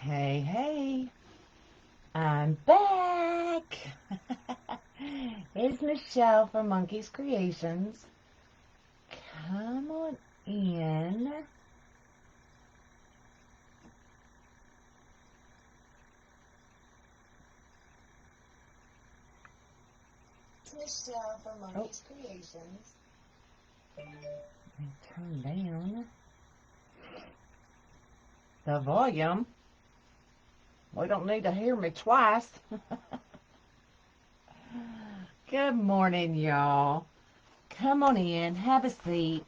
Hey, hey, I'm back. It's Michelle from Monkey's Creations. Come on in. It's Michelle from Monkey's Creations. Turn down the volume. We don't need to hear me twice. Good morning, y'all. Come on in, have a seat.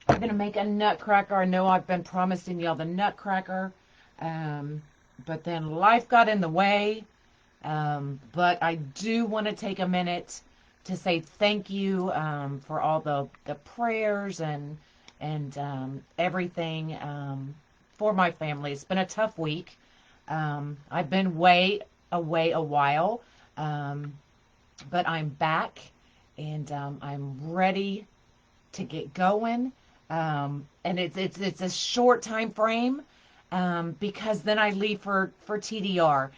I'm going to make a nutcracker. I know I've been promising y'all the nutcracker, but then life got in the way. But I do want to take a minute to say thank you for all the prayers and everything for my family. It's been a tough week. I've been way away a while, but I'm back and I'm ready to get going. And it's a short time frame because then I leave for TDR.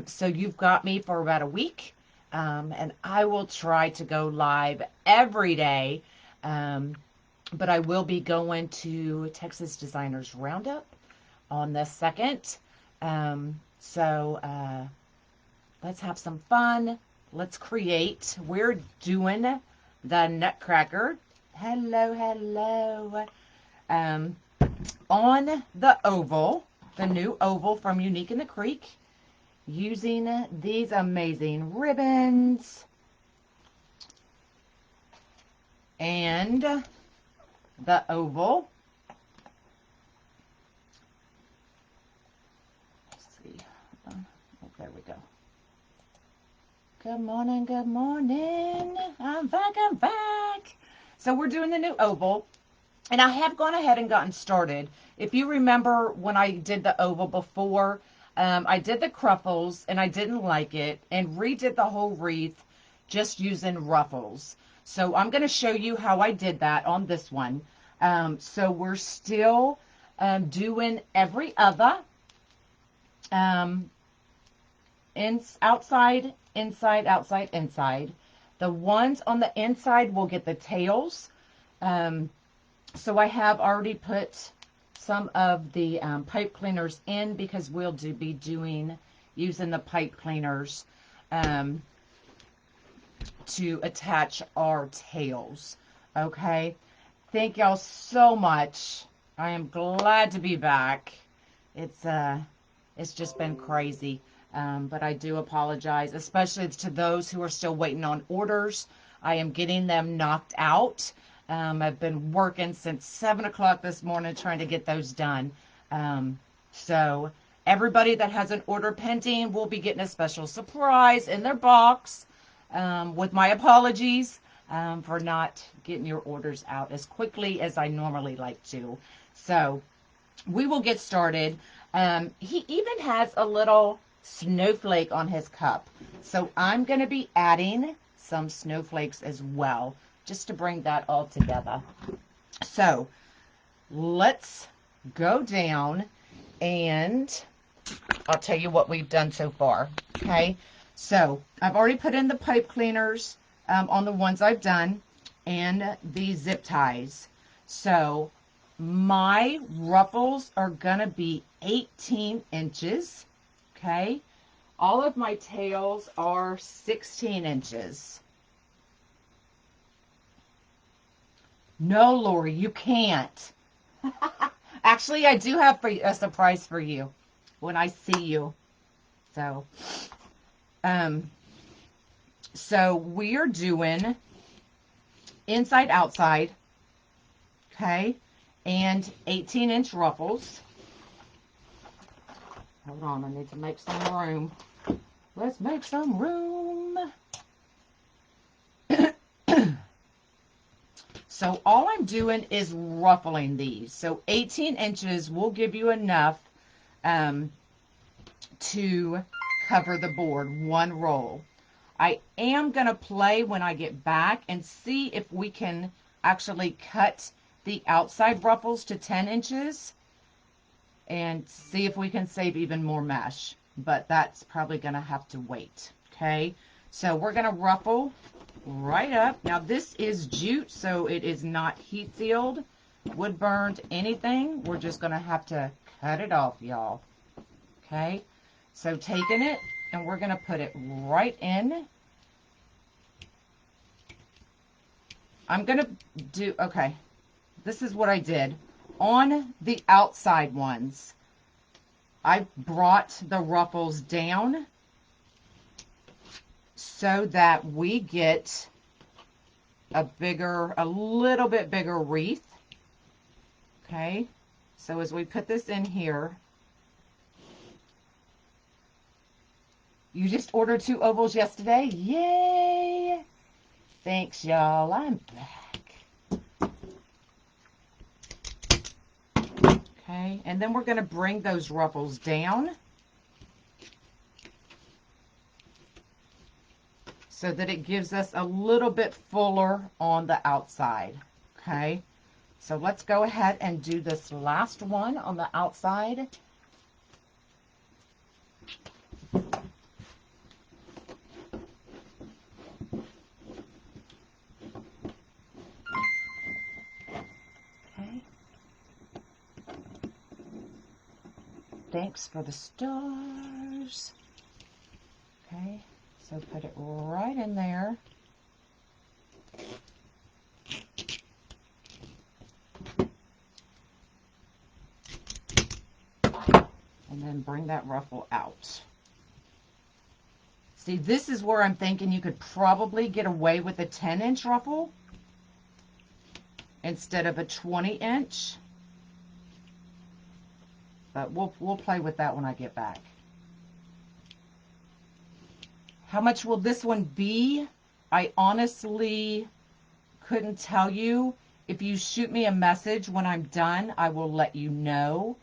So you've got me for about a week, and I will try to go live every day. But I will be going to Texas Designers Roundup on the 2nd. So let's have some fun. Let's create. We're doing the Nutcracker. Hello, hello. On the oval, the new oval from Unique in the Creek, using these amazing ribbons and the oval. Let's see. Oh, there we go. Good morning, good morning. I'm back, I'm back. So we're doing the new oval. And I have gone ahead and gotten started. If you remember when I did the oval before, I did the cruffles and I didn't like it and redid the whole wreath just using ruffles. So I'm going to show you how I did that on this one. So we're still doing every other. Outside, inside, outside, inside. The ones on the inside will get the tails. So I have already put some of the pipe cleaners in because we'll be using the pipe cleaners to attach our tails. Okay. Thank y'all so much. I am glad to be back. It's just been crazy. But I do apologize, especially to those who are still waiting on orders. I am getting them knocked out. I've been working since 7 o'clock this morning trying to get those done. So everybody that has an order pending will be getting a special surprise in their box, with my apologies for not getting your orders out as quickly as I normally like to. So we will get started. He even has a little snowflake on his cup. So I'm going to be adding some snowflakes as well, just to bring that all together. So let's go down and I'll tell you what we've done so far. Okay, so I've already put in the pipe cleaners on the ones I've done and the zip ties. So my ruffles are gonna be 18 inches. Okay, all of my tails are 16 inches. No, Lori, you can't. Actually, I do have a surprise for you when I see you. So, so we are doing inside, outside, okay, and 18-inch ruffles. Hold on, I need to make some room. Let's make some room. So all I'm doing is ruffling these. So 18 inches will give you enough to cover the board, one roll. I am going to play when I get back and see if we can actually cut the outside ruffles to 10 inches and see if we can save even more mesh. But that's probably going to have to wait. Okay, so we're going to ruffle right up. Now this is jute, so it is not heat sealed, wood burned, anything. We're just going to have to cut it off, y'all. Okay, so taking it and we're going to put it right in. I'm going to do, okay, this is what I did. On the outside ones, I brought the ruffles down so that we get a little bit bigger wreath. Okay, so as we put this in here, you just ordered 2 ovals yesterday? Yay! Thanks, y'all. I'm back. Okay, and then we're going to bring those ruffles down so that it gives us a little bit fuller on the outside. Okay, so let's go ahead and do this last one on the outside. Thanks for the stars. Okay, so put it right in there. And then bring that ruffle out. See, this is where I'm thinking you could probably get away with a 10-inch ruffle instead of a 20-inch. But we'll play with that when I get back. How much will this one be? I honestly couldn't tell you. If you shoot me a message when I'm done, I will let you know.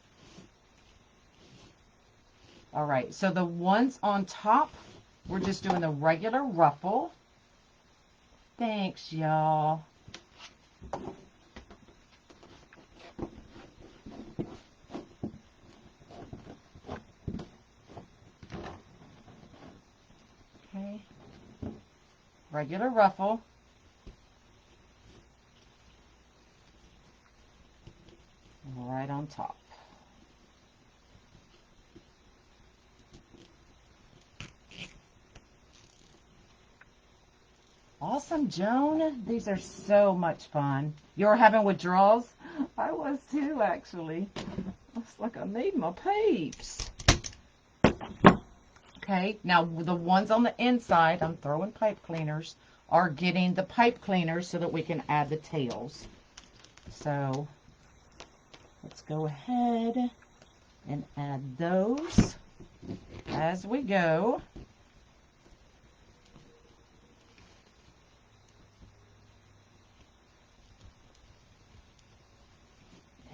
All right, so the ones on top, we're just doing the regular ruffle. Thanks, y'all. Okay, regular ruffle. Right on top. Awesome, Joan. These are so much fun. You're having withdrawals? I was too, actually. It's like I need my papes. Okay, now the ones on the inside, I'm throwing pipe cleaners, are getting the pipe cleaners so that we can add the tails. So let's go ahead and add those as we go.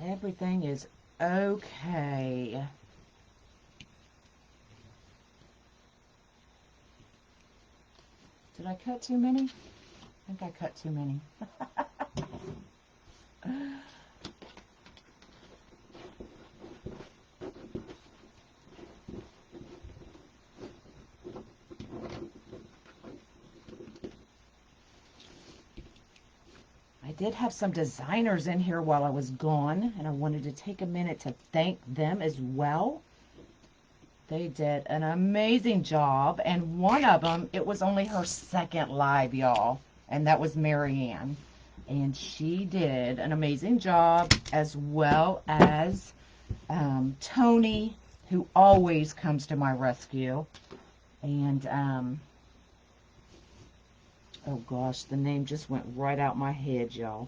Everything is okay. Did I cut too many? I think I cut too many. I did have some designers in here while I was gone, and I wanted to take a minute to thank them as well. They did an amazing job, and one of them, it was only her second live, y'all, and that was Marianne. And she did an amazing job, as well as Tony, who always comes to my rescue. And, oh gosh, the name just went right out my head, y'all.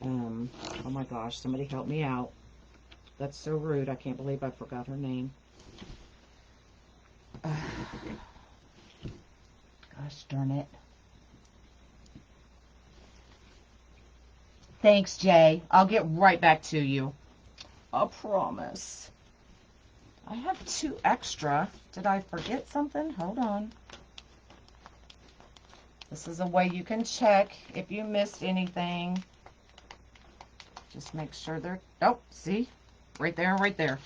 Oh my gosh, somebody help me out. That's so rude. I can't believe I forgot her name. Gosh darn it. Thanks, Jay. I'll get right back to you. I promise. I have 2 extra. Did I forget something? Hold on. This is a way you can check if you missed anything. Just make sure they're, oh, see? Right there, right there.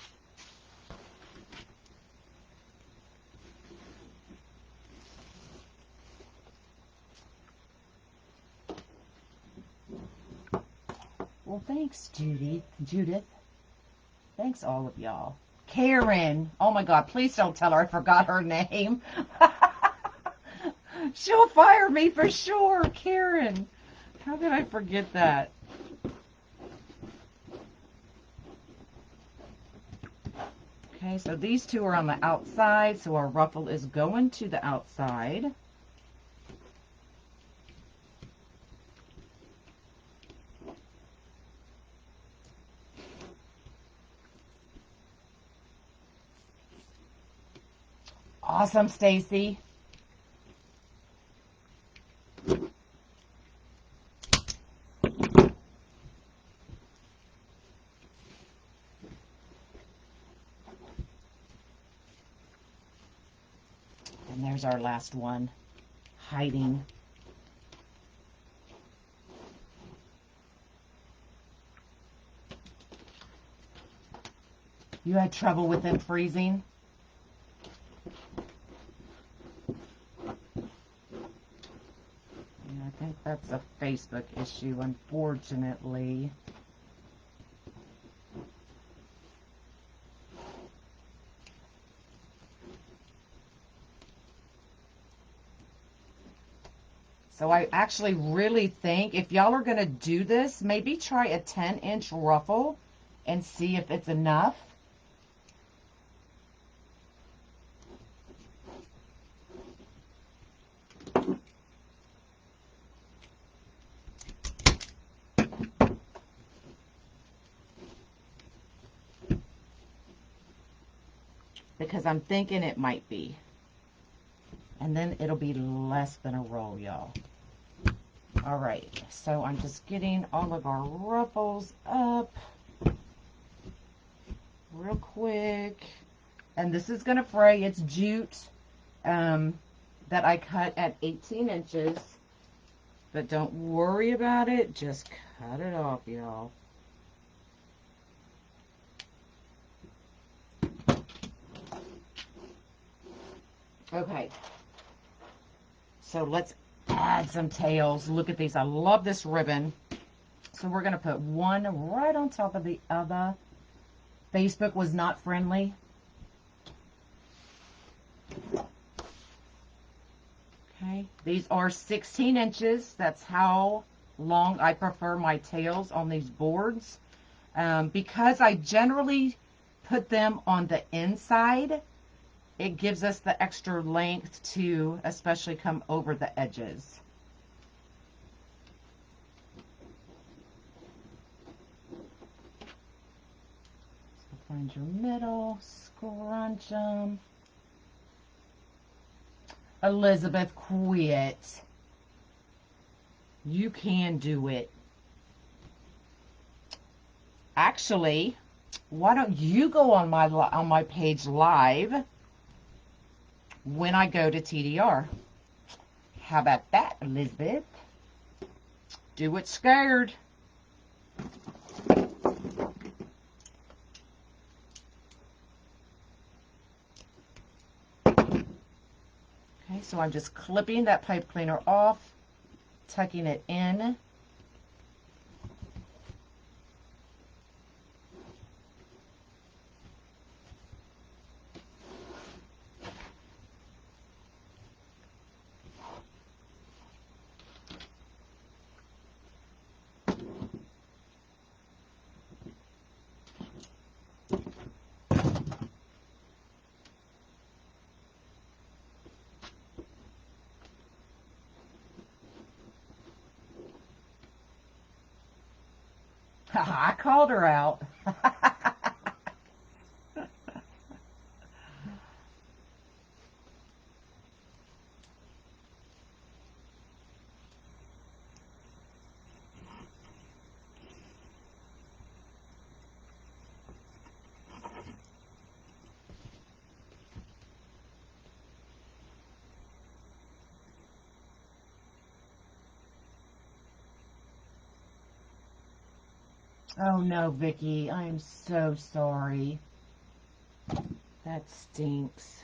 Well, thanks, Judith. Thanks, all of y'all. Karen. Oh, my God. Please don't tell her I forgot her name. She'll fire me for sure. Karen. How did I forget that? Okay, so these two are on the outside, so our ruffle is going to the outside. Awesome, Stacy. And there's our last one, hiding. You had trouble with them freezing? Yeah, I think that's a Facebook issue, unfortunately. So I actually really think if y'all are going to do this, maybe try a 10-inch ruffle and see if it's enough. Because I'm thinking it might be. And then it'll be less than a roll, y'all. All right, so I'm just getting all of our ruffles up real quick. And this is going to fray. It's jute that I cut at 18 inches. But don't worry about it. Just cut it off, y'all. Okay. So let's add some tails. Look at these. I love this ribbon. So we're going to put one right on top of the other. Facebook was not friendly. Okay. These are 16 inches. That's how long I prefer my tails on these boards. Because I generally put them on the inside, it gives us the extra length to especially come over the edges. So find your middle, scrunch them. Elizabeth, quit. You can do it. Actually, why don't you go on my page live when I go to TDR? How about that, Elizabeth? Do it scared. Okay, so I'm just clipping that pipe cleaner off, tucking it in. I called her out. Oh no, Vicky, I am so sorry. That stinks.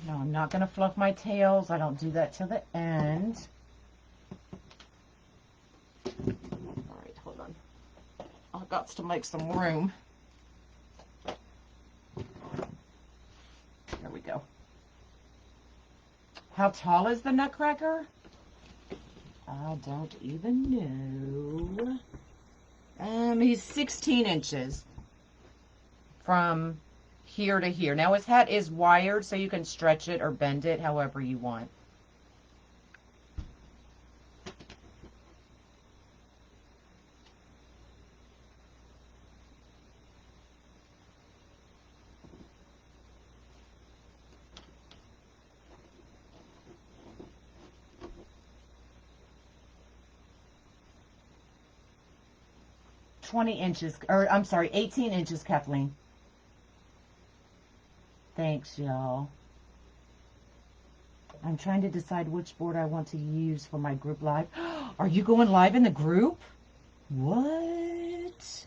No, I'm not going to fluff my tails. I don't do that till the end. All right, hold on. I've got to make some room. There we go. How tall is the Nutcracker? I don't even know. He's 16 inches from here to here. Now his hat is wired, so you can stretch it or bend it however you want. I'm sorry, 18 inches, Kathleen. Thanks, y'all. I'm trying to decide which board I want to use for my group live. Are you going live in the group? What?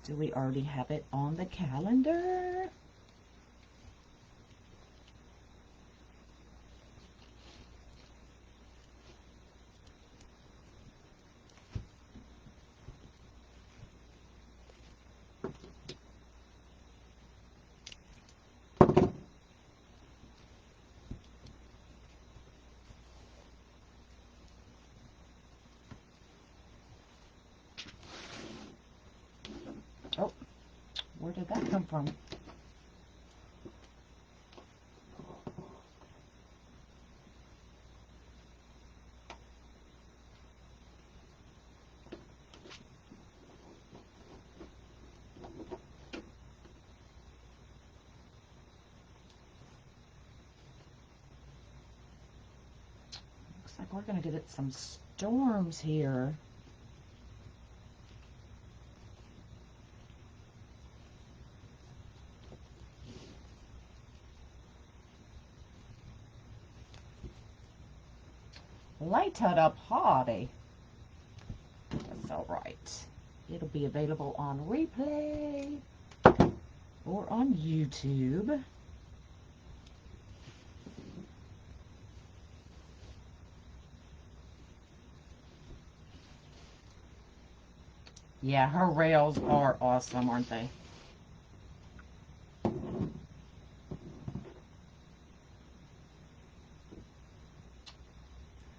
Do we already have it on the calendar? Oh, where did that come from? Looks like we're going to get some storms here. Light up party. That's all right. It'll be available on replay or on YouTube. Yeah, her rails are awesome, aren't they?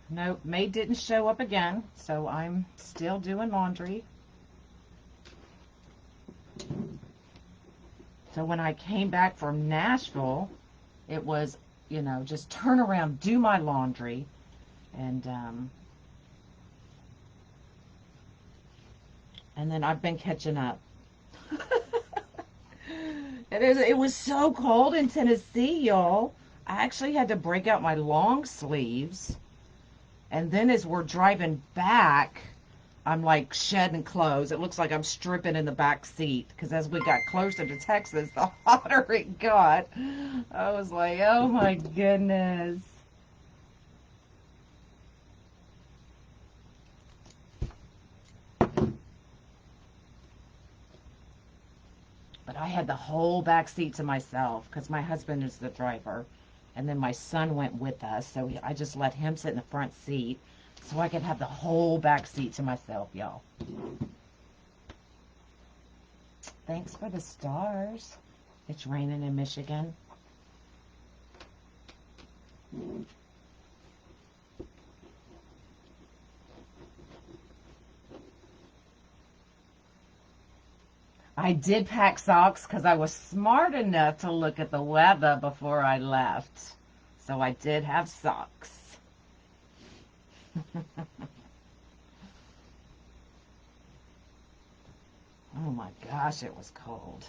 Nope, maid didn't show up again, so I'm still doing laundry. So when I came back from Nashville, it was, you know, just turn around, do my laundry, and then I've been catching up. It was so cold in Tennessee, y'all. I actually had to break out my long sleeves. And then as we're driving back, I'm like shedding clothes. It looks like I'm stripping in the back seat because as we got closer to Texas, the hotter it got. I was like, oh my goodness. But I had the whole back seat to myself because my husband is the driver. And then my son went with us, so I just let him sit in the front seat so I could have the whole back seat to myself, y'all. Thanks for the stars. It's raining in Michigan. I did pack socks because I was smart enough to look at the weather before I left. So I did have socks. Oh my gosh, it was cold.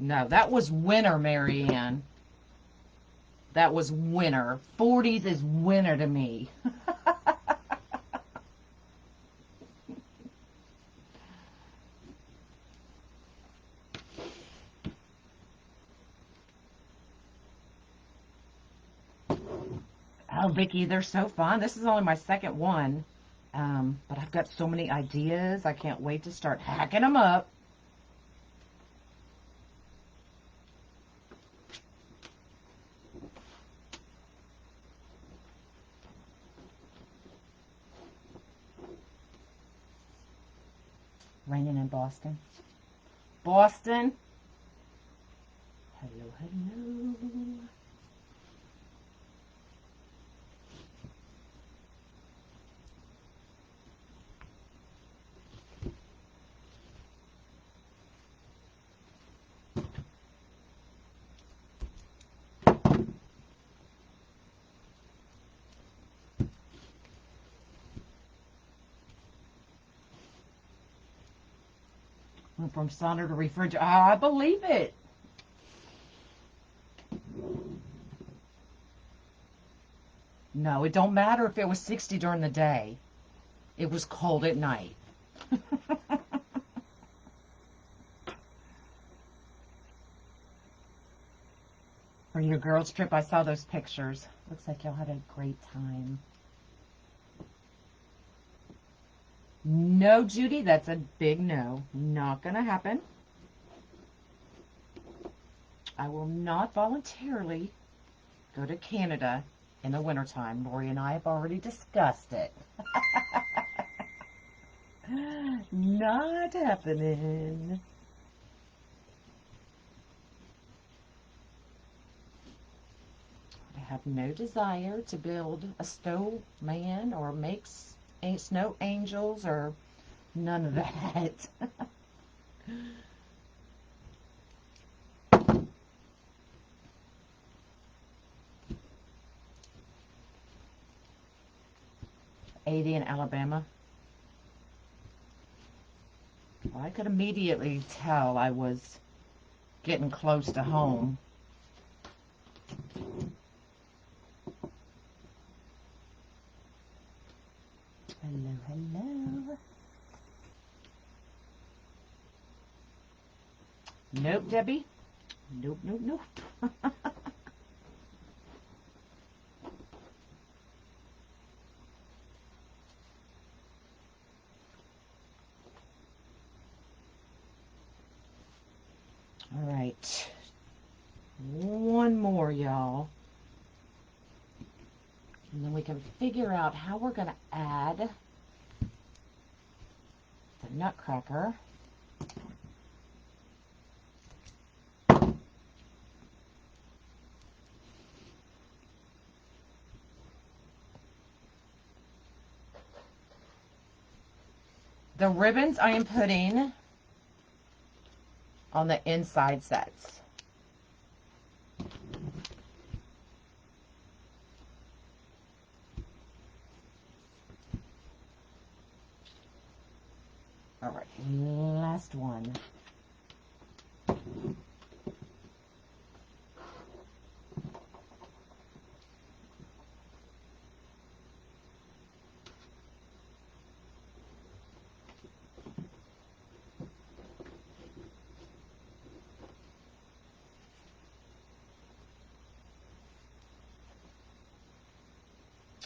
No, that was winter, Marianne. That was winter. 40s is winter to me. Oh, Vicky, they're so fun. This is only my second one. But I've got so many ideas. I can't wait to start hacking them up. Raining in Boston. Boston. Hello, hello. Went from sauna to refrigerator. I believe it. No, it don't matter if it was 60 during the day. It was cold at night. For your girls' trip, I saw those pictures. Looks like y'all had a great time. No, Judy, that's a big no. Not going to happen. I will not voluntarily go to Canada in the wintertime. Lori and I have already discussed it. Not happening. I have no desire to build a snowman or make snow angels or none of that. '80 in Alabama. Well, I could immediately tell I was getting close to home. Hello, hello. Nope, Debbie. Nope, nope, nope. All right. One more, y'all. And then we can figure out how we're going to add the nutcracker. The ribbons I am putting on the inside sets. All right, last one.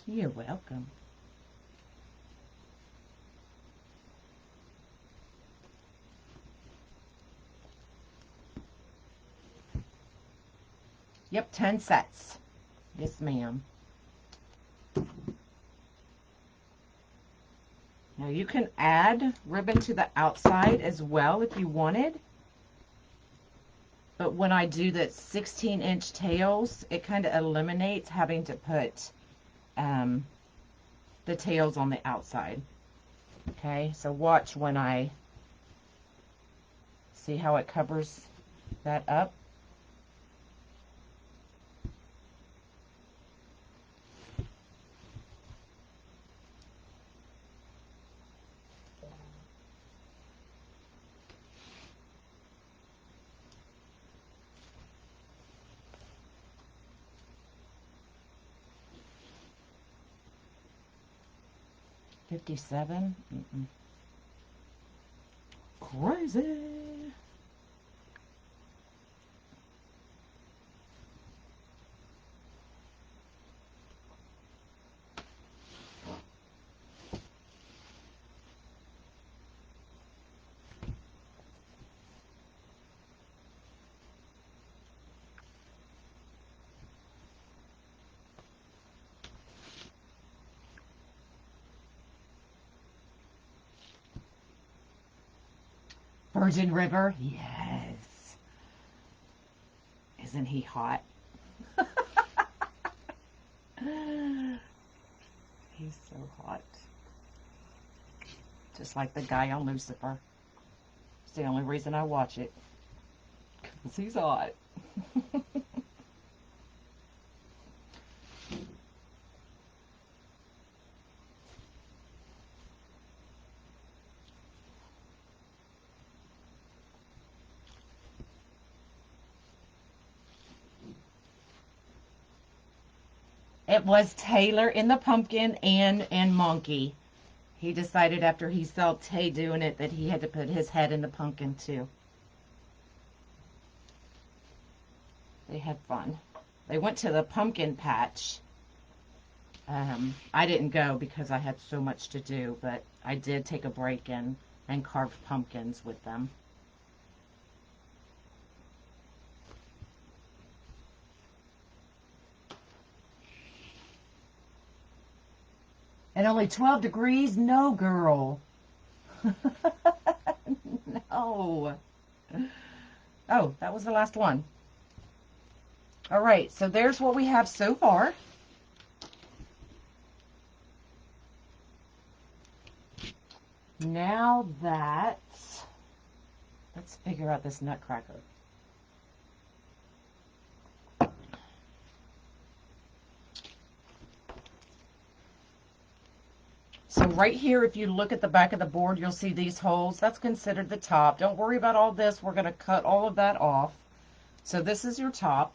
You're welcome. Yep, 10 sets. Yes, ma'am. Now you can add ribbon to the outside as well if you wanted. But when I do the 16-inch tails, it kind of eliminates having to put the tails on the outside. Okay, so watch when I see how it covers that up. 57? Crazy. Virgin River? Yes. Isn't he hot? He's so hot. Just like the guy on Lucifer. It's the only reason I watch it. Because he's hot. It was Taylor in the pumpkin and Monkey. He decided after he saw Tay doing it that he had to put his head in the pumpkin too. They had fun. They went to the pumpkin patch. I didn't go because I had so much to do, but I did take a break and carved pumpkins with them. And only 12 degrees? No, girl. No. Oh, that was the last one. All right, so there's what we have so far. Now that, let's figure out this nutcracker. So right here, if you look at the back of the board, you'll see these holes. That's considered the top. Don't worry about all this. We're going to cut all of that off. So this is your top.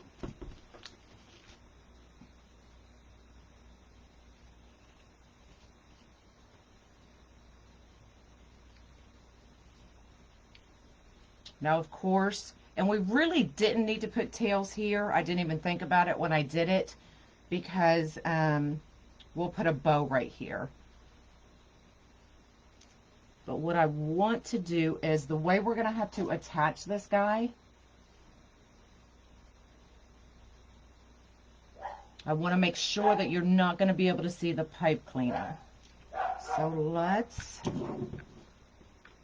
Now, of course, and we really didn't need to put tails here. I didn't even think about it when I did it because we'll put a bow right here. But what I want to do is the way we're going to have to attach this guy, I want to make sure that you're not going to be able to see the pipe cleaner. So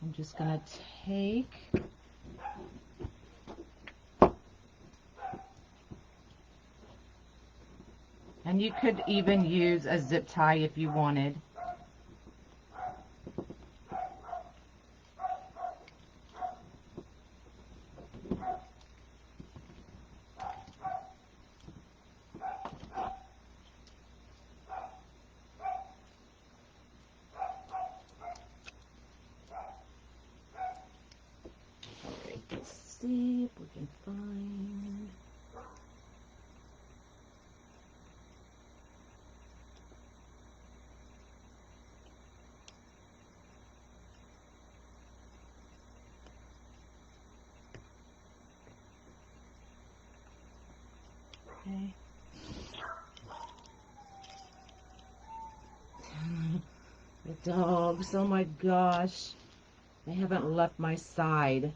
I'm just going to take, and you could even use a zip tie if you wanted. Let's see if we can find. Okay. The dogs, oh my gosh. They haven't left my side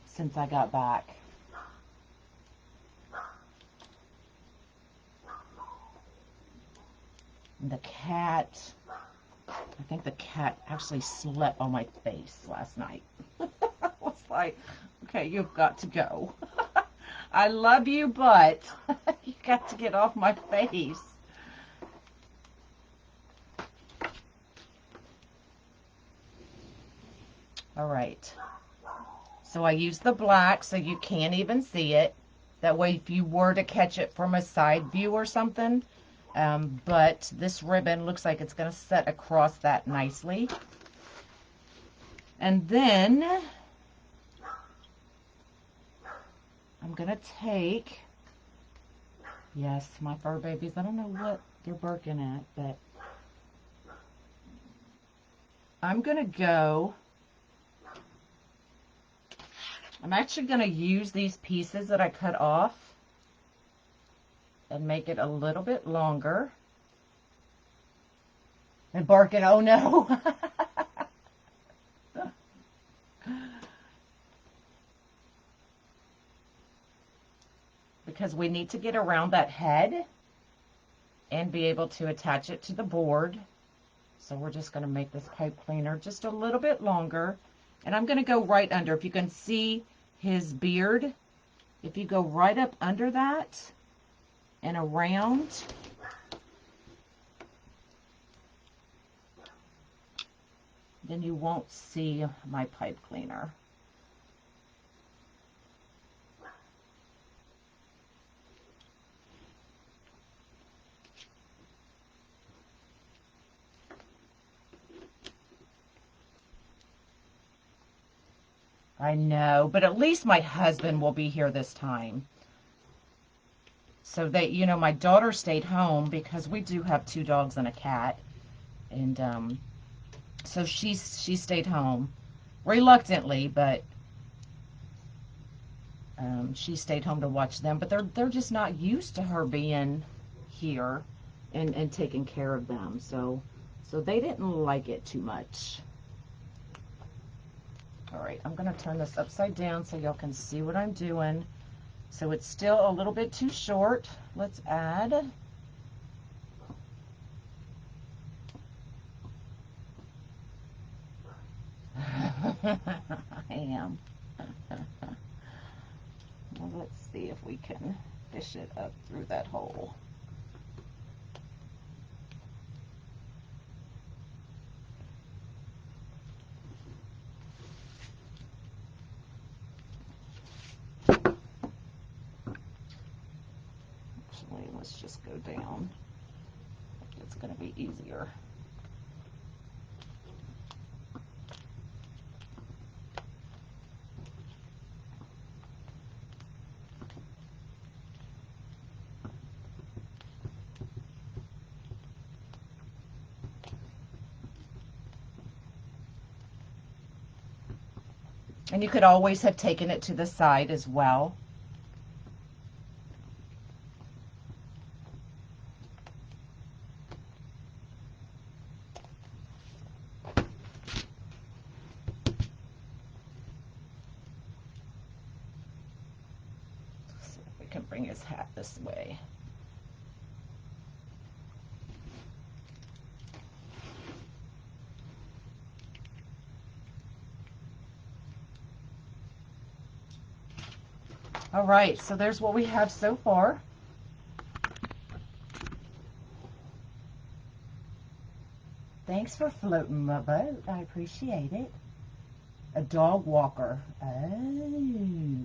since I got back. And the cat, I think the cat actually slept on my face last night. I was like, okay, you've got to go. I love you, but you got to get off my face. All right. So I used the black so you can't even see it. That way if you were to catch it from a side view or something, but this ribbon looks like it's going to set across that nicely. And then I'm going to take, yes, my fur babies, I don't know what They're barking at, but I'm going to go, I'm actually going to use these pieces that I cut off and make it a little bit longer. And barking, oh no. Because we need to get around that head and be able to attach it to the board. So we're just going to make this pipe cleaner just a little bit longer. And I'm going to go right under. If you can see his beard, if you go right up under that and around, then you won't see my pipe cleaner. I know, but at least my husband will be here this time. So that, you know, my daughter stayed home because we do have 2 dogs and a cat. And so she stayed home reluctantly, but she stayed home to watch them. But they're just not used to her being here and taking care of them. So they didn't like it too much. All right, I'm going to turn this upside down so y'all can see what I'm doing. So it's still a little bit too short. Let's add. I am. Well, let's see if we can fish it up through that hole. Actually, let's just go down. It's going to be easier. And you could always have taken it to the side as well. Let's see if we can bring his hat this way. All right, so there's what we have so far. Thanks for floating my boat. I appreciate it. A dog walker. Oh.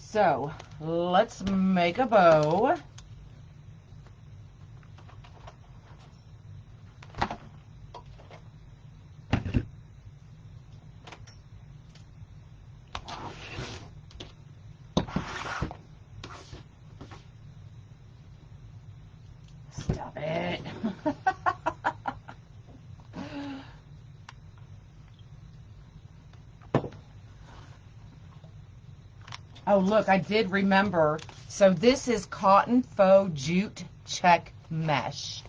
So, let's make a bow. Stop it. Oh, look, I did remember. So this is cotton faux jute check mesh.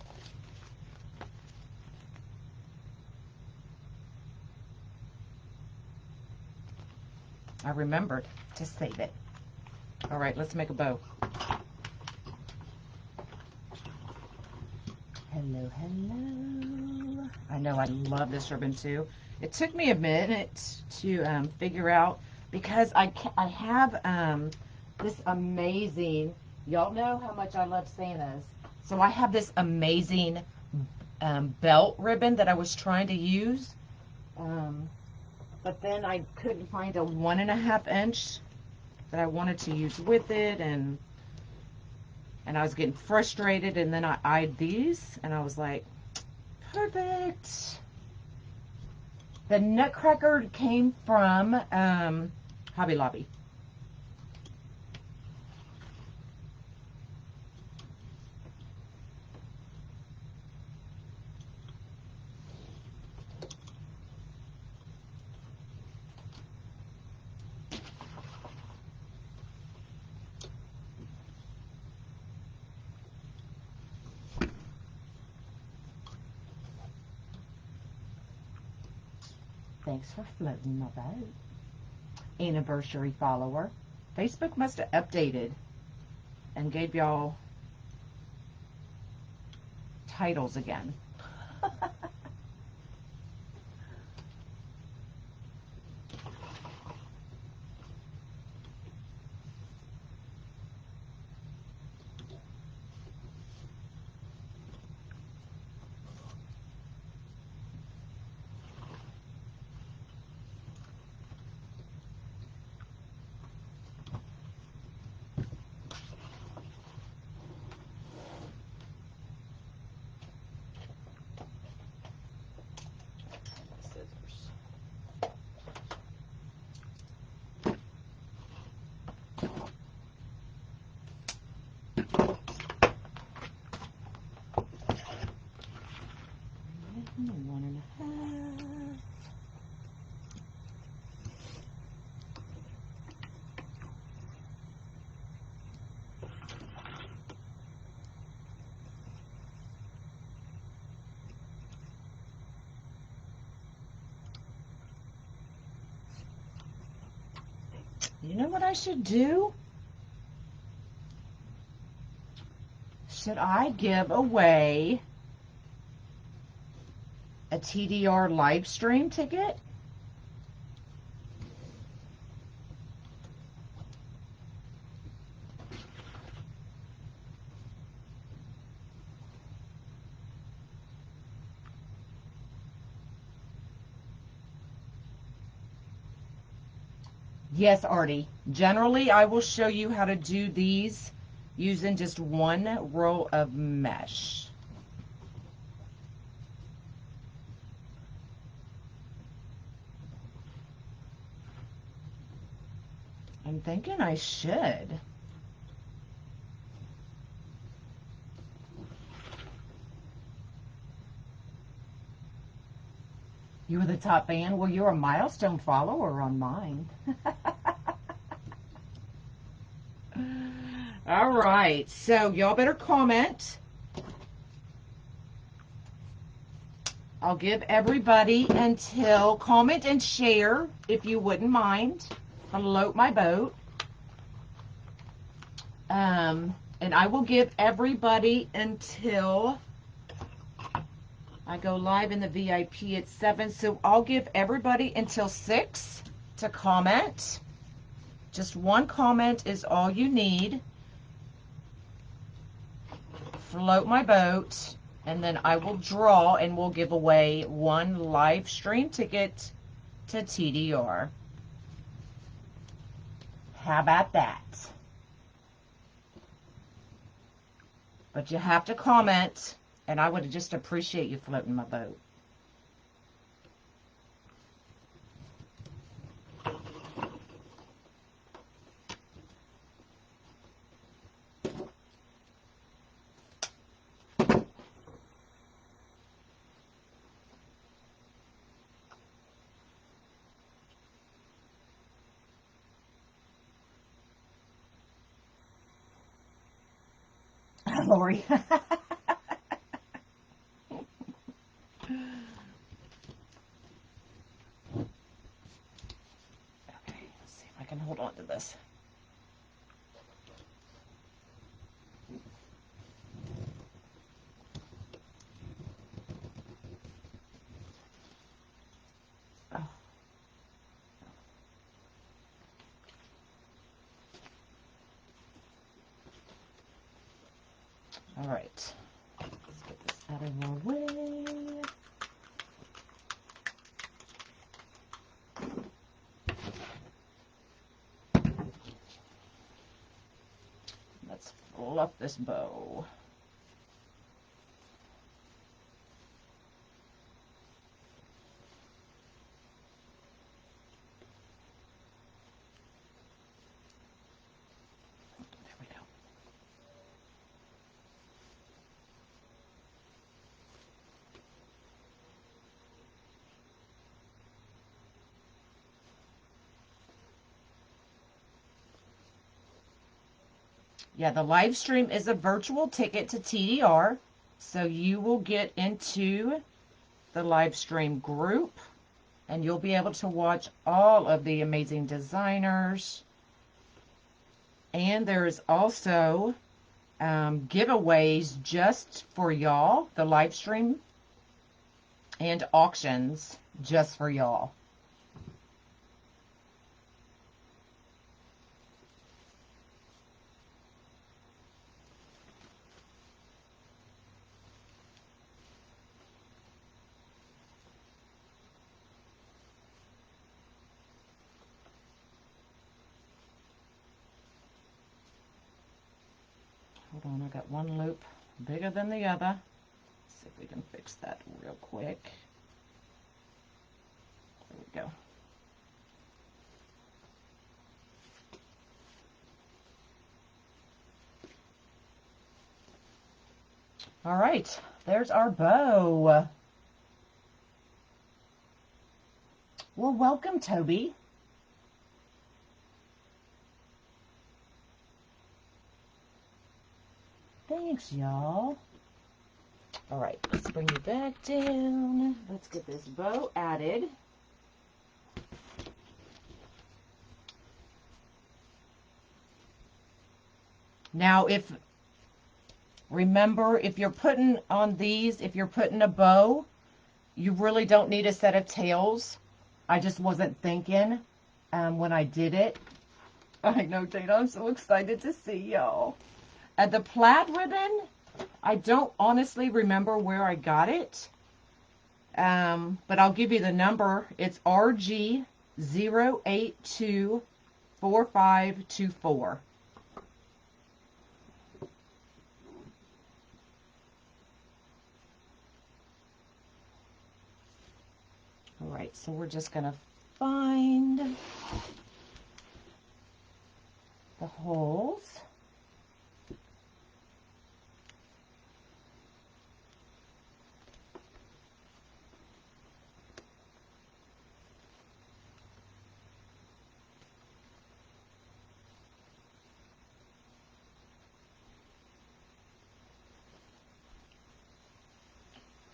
I remembered to save it. All right, let's make a bow. Hello, hello. I know I love this ribbon too. It took me a minute to figure out because I have this amazing, y'all know how much I love Santa's. So I have this amazing belt ribbon that I was trying to use. But then I couldn't find a 1.5 inch that I wanted to use with it, and I was getting frustrated, and then I eyed these, and I was like, perfect. The Nutcracker came from Hobby Lobby. Thanks for floating my boat. Anniversary follower. Facebook must have updated and gave y'all titles again. One and a half. You know what I should do? Should I give away a TDR live stream ticket? Yes, Artie. Generally, I will show you how to do these using just one row of mesh. I'm thinking I should. You were the top fan? Well, you're a milestone follower on mine. All right, so y'all better comment. I'll give everybody until comment and share, if you wouldn't mind. Float my boat. And I will give everybody until I go live in the VIP at 7. So I'll give everybody until 6 to comment. Just one comment is all you need. Float my boat. And then I will draw and we'll give away one live stream ticket to TDR. How about that? But you have to comment, and I would just appreciate you floating my boat. Lori. Okay, let's see if I can hold on to this. Oh. All right, let's get this out of our way. Let's fluff this bow. There we go. Yeah, the live stream is a virtual ticket to TDR, so you will get into the live stream group and you'll be able to watch all of the amazing designers. And there is also giveaways just for y'all, the live stream, and auctions just for y'all. Hold on, I got one loop bigger than the other. Let's see if we can fix that real quick. There we go. All right, there's our bow. Well, welcome, Toby. Thanks, y'all. All right, let's bring you back down. Let's get this bow added. Now, remember, if you're putting on these, if you're putting a bow, you really don't need a set of tails. I just wasn't thinking when I did it. I know, Dana, I'm so excited to see y'all. The plaid ribbon, I don't honestly remember where I got it, but I'll give you the number. It's RG0824524. All right, so we're just going to find the holes.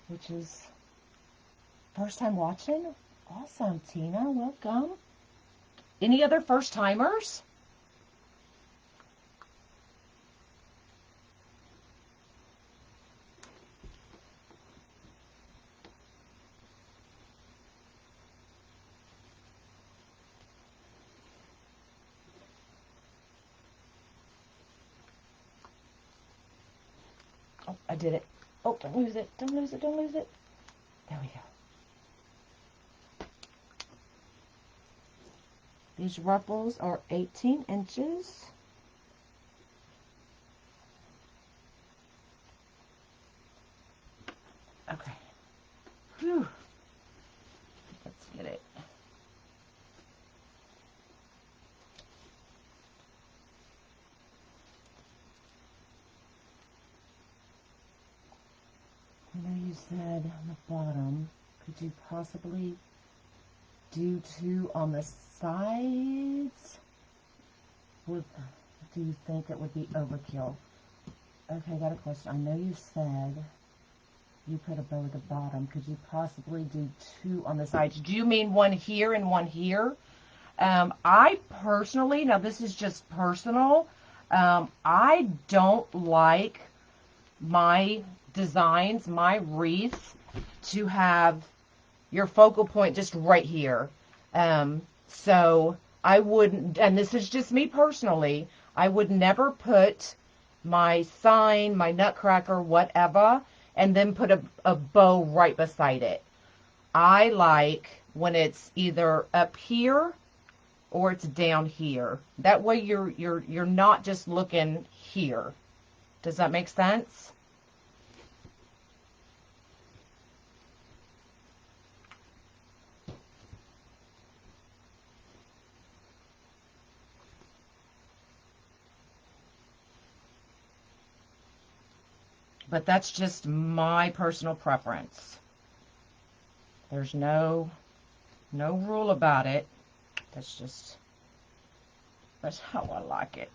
Which is first time watching? Awesome, Tina. Welcome. Any other first timers? Oh, I did it. Oh, don't lose it. Don't lose it. Don't lose it. There we go. These ruffles are 18 inches. Okay. Whew. Let's get it. I know you said on the bottom, could you possibly do 2 on the sides? Do you think it would be overkill? Okay, I got a question. I know you said you put a bow at the bottom. Could you possibly do 2 on the sides? Do you mean one here and one here? I personally, now this is just personal, I don't like my designs, my wreaths, to have your focal point just right here. So I wouldn't, and this is just me personally, I would never put my sign, my nutcracker, whatever, and then put a bow right beside it. I like when it's either up here or it's down here. That way you're not just looking here. Does that make sense? But that's just my personal preference. There's no rule about it. That's how I like it.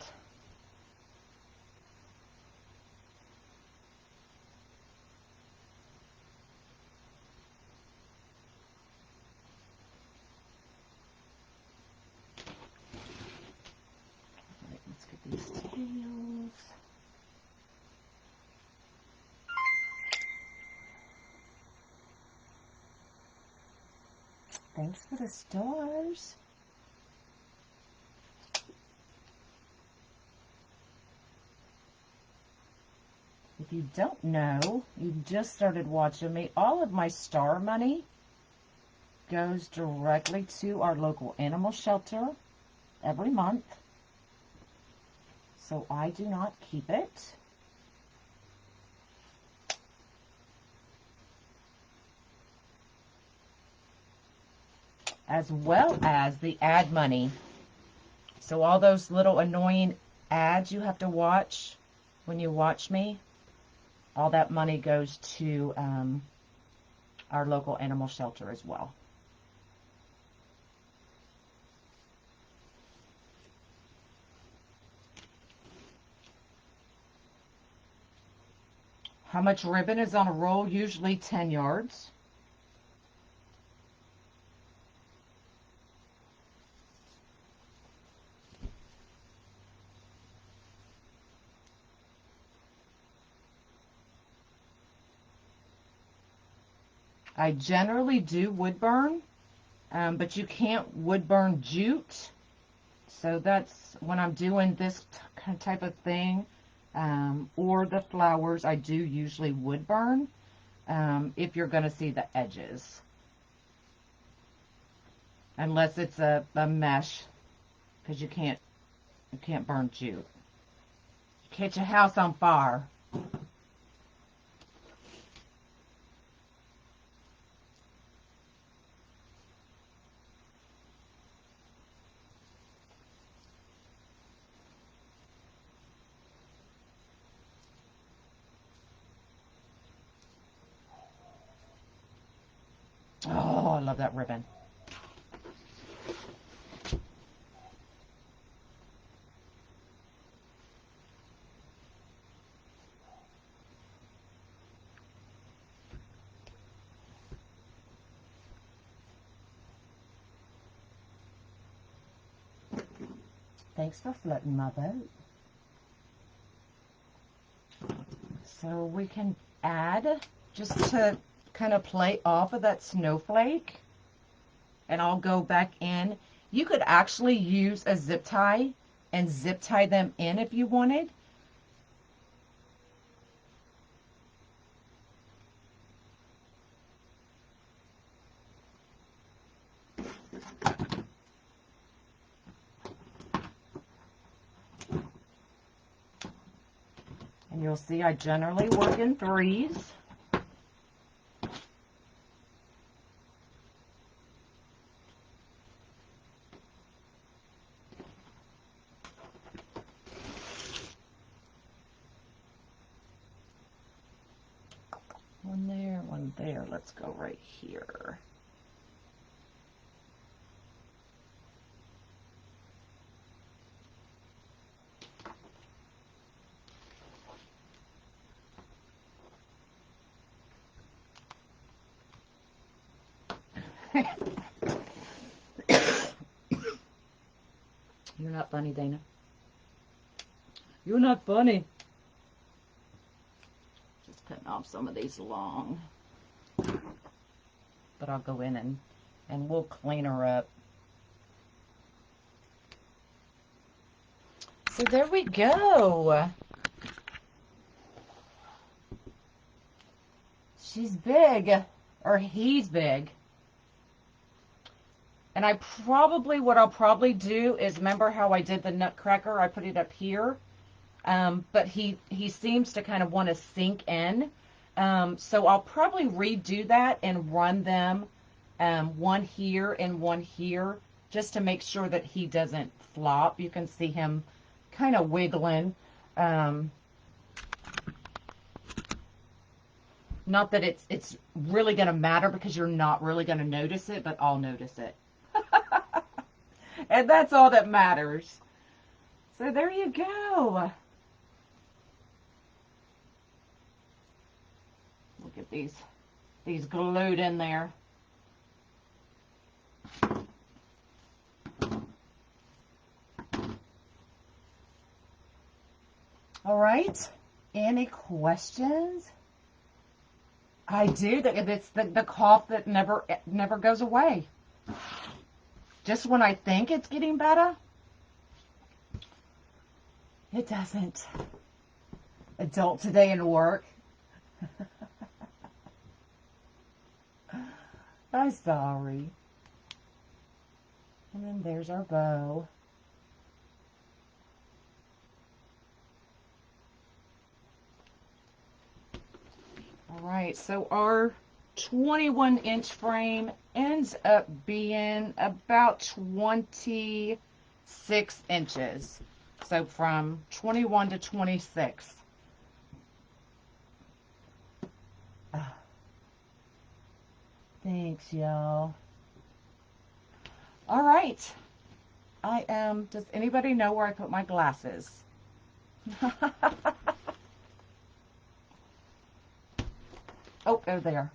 Thanks for the stars. If you don't know, you just started watching me, all of my star money goes directly to our local animal shelter every month. So I do not keep it. As well as the ad money. So all those little annoying ads you have to watch when you watch me, all that money goes to our local animal shelter as well. How much ribbon is on a roll? Usually 10 yards. I generally do wood burn, but you can't wood burn jute. So that's when I'm doing this type of thing, or the flowers, I do usually wood burn if you're going to see the edges. Unless it's a mesh, because you can't burn jute. Catch a house on fire. Oh, I love that ribbon. Thanks for floating my boat. So we can add, just to kind of play off of that snowflake, and I'll go back in. You could actually use a zip tie and zip tie them in if you wanted. And you'll see I generally work in threes. One there. Let's go right here. You're not funny, Dana. You're not funny. Just cutting off some of these long. But I'll go in and we'll clean her up. So there we go. She's big, or he's big. And what I'll probably do is, remember how I did the nutcracker? I put it up here. But he seems to kind of want to sink in. So I'll probably redo that and run them one here and one here, just to make sure that he doesn't flop. You can see him kind of wiggling. Not that it's really going to matter, because you're not really going to notice it, but I'll notice it. And that's all that matters. So there you go. Look at these glued in there. All right. Any questions? I do. It's the cough that never goes away. just when I think it's getting better, it doesn't. Adult today in work. I'm sorry. And then there's our bow. All right, so our 21-inch frame ends up being about 26 inches. So from 21 to 26. Thanks, y'all. All right. Does anybody know where I put my glasses? Oh, they're there.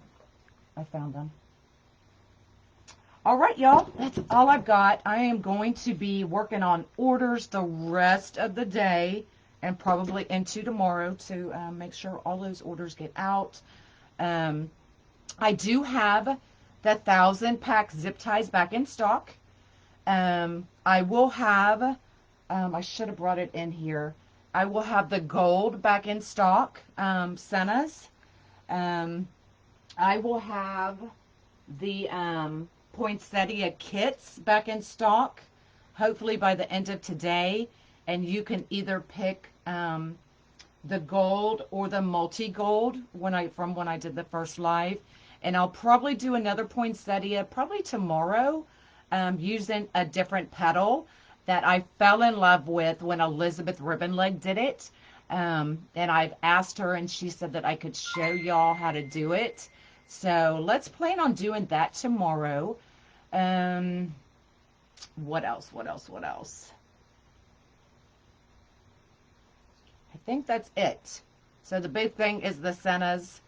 I found them. All right, y'all. That's all I've got. I am going to be working on orders the rest of the day and probably into tomorrow to make sure all those orders get out. I do have the 1,000-pack zip ties back in stock. I will have, I should have brought it in here. I will have the gold back in stock, Senna's. I will have the poinsettia kits back in stock, hopefully by the end of today. And you can either pick the gold or the multi-gold from when I did the first live. And I'll probably do another poinsettia probably tomorrow, using a different petal that I fell in love with when Elizabeth Ribbonleg did it. And I've asked her, and she said that I could show y'all how to do it. So let's plan on doing that tomorrow. What else? I think that's it. So the big thing is the Sennas.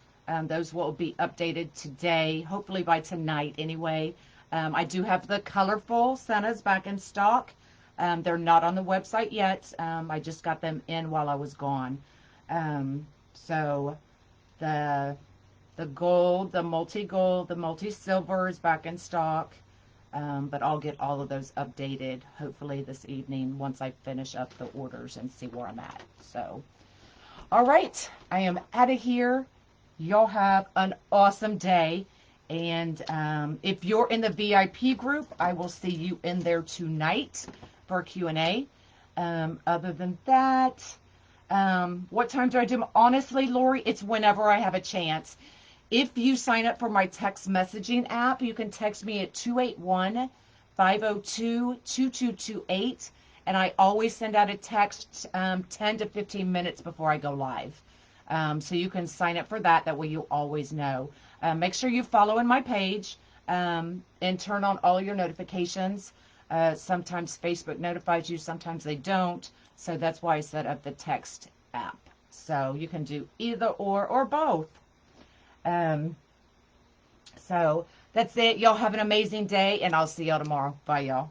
Those will be updated today, hopefully by tonight anyway. I do have the colorful Sennas back in stock. They're not on the website yet. I just got them in while I was gone. So the gold, the multi-gold, the multi-silver is back in stock. But I'll get all of those updated hopefully this evening once I finish up the orders and see where I'm at. So, all right, I am out of here. Y'all have an awesome day. And if you're in the VIP group, I will see you in there tonight for Q&A. Other than that, what time do I do? Honestly, Lori, it's whenever I have a chance. If you sign up for my text messaging app, you can text me at 281-502-2228. And I always send out a text 10 to 15 minutes before I go live. So you can sign up for that. That way you'll always know. Make sure you follow in my page and turn on all your notifications. Sometimes Facebook notifies you, sometimes they don't. So that's why I set up the text app. So you can do either or both. So that's it. Y'all have an amazing day, and I'll see y'all tomorrow. Bye, y'all.